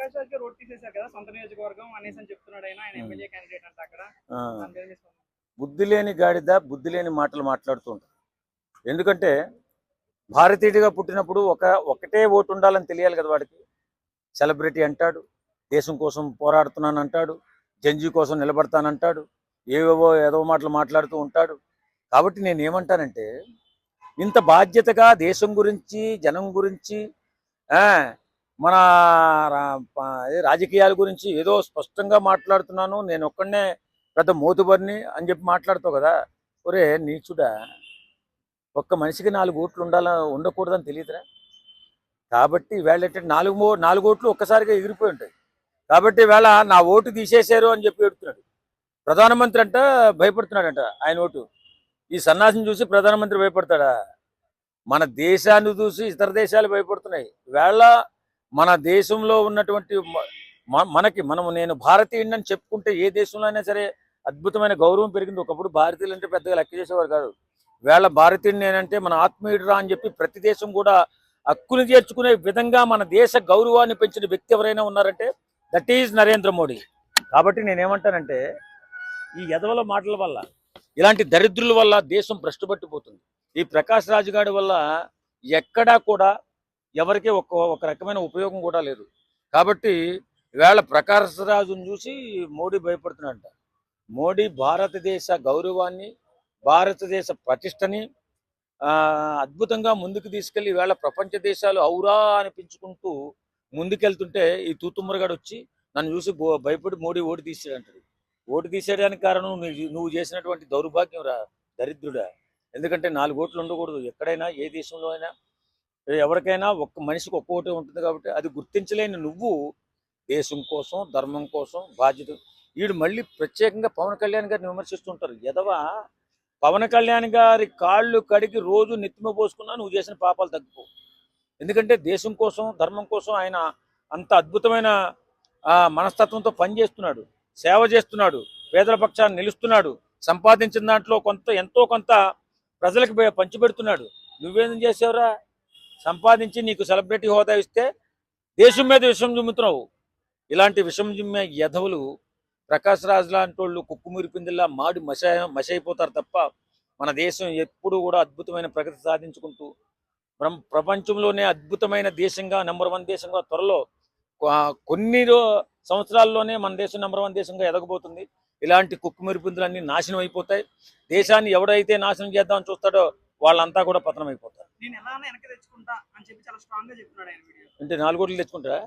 ప్రకాష్ రాజ్ గారు ఓటు తీసేశారు కదా సొంత నియోజకవర్గం అనేసి అని చెప్తున్నాడు ఆయన ఎమ్మెల్యే క్యాండిడేట్ అంటే అక్కడ దాని మీద మీ స్పందన? బుద్ధి లేని గాడిద బుద్ధి లేని మాటలు మాట్లాడుతూ ఉంటారు. ఎందుకంటే భారతీయుడిగా పుట్టినప్పుడు ఒకటే ఓటు ఉండాలని తెలియాలి కదా వాడికి. సెలబ్రిటీ అంటాడు, దేశం కోసం పోరాడుతున్నాను అంటాడు, జంజీ కోసం నిలబడతానంటాడు, ఏవేవో ఏదో మాటలు మాట్లాడుతూ ఉంటాడు. కాబట్టి నేను ఏమంటానంటే, ఇంత బాధ్యతగా దేశం గురించి జనం గురించి మన రాజకీయాల గురించి ఏదో స్పష్టంగా మాట్లాడుతున్నాను, నేను ఒక్కడనే పెద్ద మోతుబరిని అని చెప్పి మాట్లాడుతావు కదా. ఒరే నీచుడా, ఒక్క మనిషికి 4 ఓట్లు ఉండకూడదని తెలియదురా. కాబట్టి వేళ నాలుగు ఓట్లు ఒక్కసారిగా ఎగిరిపోయి ఉంటాయి. కాబట్టి వేళ నా ఓటు తీసేశారు అని చెప్పి ఎడుతున్నాడు. ప్రధానమంత్రి అంట భయపడుతున్నాడంట ఆయన ఓటు. ఈ సన్నాసిని చూసి ప్రధానమంత్రి భయపడతాడా? మన దేశాన్ని చూసి ఇతర దేశాలు భయపడుతున్నాయి. వేళ మన దేశంలో ఉన్నటువంటి నేను భారతీయుడిని అని చెప్పుకుంటే ఏ దేశంలో అయినా సరే అద్భుతమైన గౌరవం పెరిగింది. ఒకప్పుడు భారతీయులు అంటే పెద్దగా లెక్క చేసేవారు కాదు. వేళ భారతీయుడిని నేనంటే మన ఆత్మీయుడురా అని చెప్పి ప్రతి దేశం కూడా హక్కును చేర్చుకునే విధంగా మన దేశ గౌరవాన్ని పెంచిన వ్యక్తి ఎవరైనా ఉన్నారంటే దట్ ఈజ్ నరేంద్ర మోడీ. కాబట్టి నేనేమంటానంటే, ఈ ఎదవల మాటల వల్ల, ఇలాంటి దరిద్రుల వల్ల దేశం భ్రష్టుపట్టిపోతుంది. ఈ ప్రకాష్ రాజ్ గారి వల్ల ఎక్కడా కూడా ఎవరికి ఒక రకమైన ఉపయోగం కూడా లేదు. కాబట్టి ఈవేళ ప్రకాష్ రాజును చూసి మోడీ భయపడుతున్నాడంట. మోడీ భారతదేశ గౌరవాన్ని, భారతదేశ ప్రతిష్టని అద్భుతంగా ముందుకు తీసుకెళ్లి ఈవేళ ప్రపంచ దేశాలు ఔరా అనిపించుకుంటూ ముందుకెళ్తుంటే ఈ తూతుమ్మరగాడు వచ్చి నన్ను చూసి భయపడి మోడీ ఓటు తీసాడంటాడు. ఓటు తీసేయడానికి కారణం నువ్వు చేసినటువంటి దౌర్భాగ్యం రా, దరిద్రుడా. ఎందుకంటే 4 ఓట్లు ఉండకూడదు ఎక్కడైనా, ఏ దేశంలో అయినా. ఎవరికైనా ఒక్క మనిషికి ఒక్క ఓటే ఉంటుంది. కాబట్టి అది గుర్తించలేని నువ్వు దేశం కోసం, ధర్మం కోసం బాధ్యత. వీడు మళ్ళీ ప్రత్యేకంగా పవన్ కళ్యాణ్ గారిని విమర్శిస్తుంటారు. ఎదవా, పవన్ కళ్యాణ్ గారి కాళ్ళు కడిగి రోజు నెత్తిమ పోసుకున్నా నువ్వు చేసిన పాపాలు తగ్గిపో. ఎందుకంటే దేశం కోసం, ధర్మం కోసం ఆయన అంత అద్భుతమైన మనస్తత్వంతో పనిచేస్తున్నాడు, సేవ చేస్తున్నాడు, పేదల పక్షాన్ని నిలుస్తున్నాడు, సంపాదించిన దాంట్లో ఎంతో కొంత ప్రజలకు పంచిపెడుతున్నాడు. నువ్వేం చేసావురా? సంపాదించి నీకు సెలబ్రిటీ హోదా ఇస్తే దేశం మీద విషం జిమ్ముతున్నావు. ఇలాంటి విషం జిమ్మే యధవులు ప్రకాష్ రాజ్ లాంటి వాళ్ళు కుక్కుమిరిపిందిలా మాడి మసైపోతారు తప్ప మన దేశం ఎప్పుడు కూడా అద్భుతమైన ప్రగతి సాధించుకుంటూ ప్రపంచంలోనే అద్భుతమైన దేశంగా, నెంబర్ 1 దేశంగా త్వరలో కొన్ని సంవత్సరాల్లోనే మన దేశం నెంబర్ 1 దేశంగా ఎదగబోతుంది. ఇలాంటి కుక్కుమిరిపిందులన్నీ నాశనం అయిపోతాయి. దేశాన్ని ఎవడైతే నాశనం చేద్దామని చూస్తాడో వాళ్ళంతా కూడా పతనం అయిపోతారు. నేను ఎలా వెనక్కి తెచ్చుకుంటా అని చెప్పి చాలా స్ట్రాంగ్ గా చెప్తున్నాడు ఆయన వీడియో. అంటే 4 ఓట్లు తెచ్చుకుంటారా?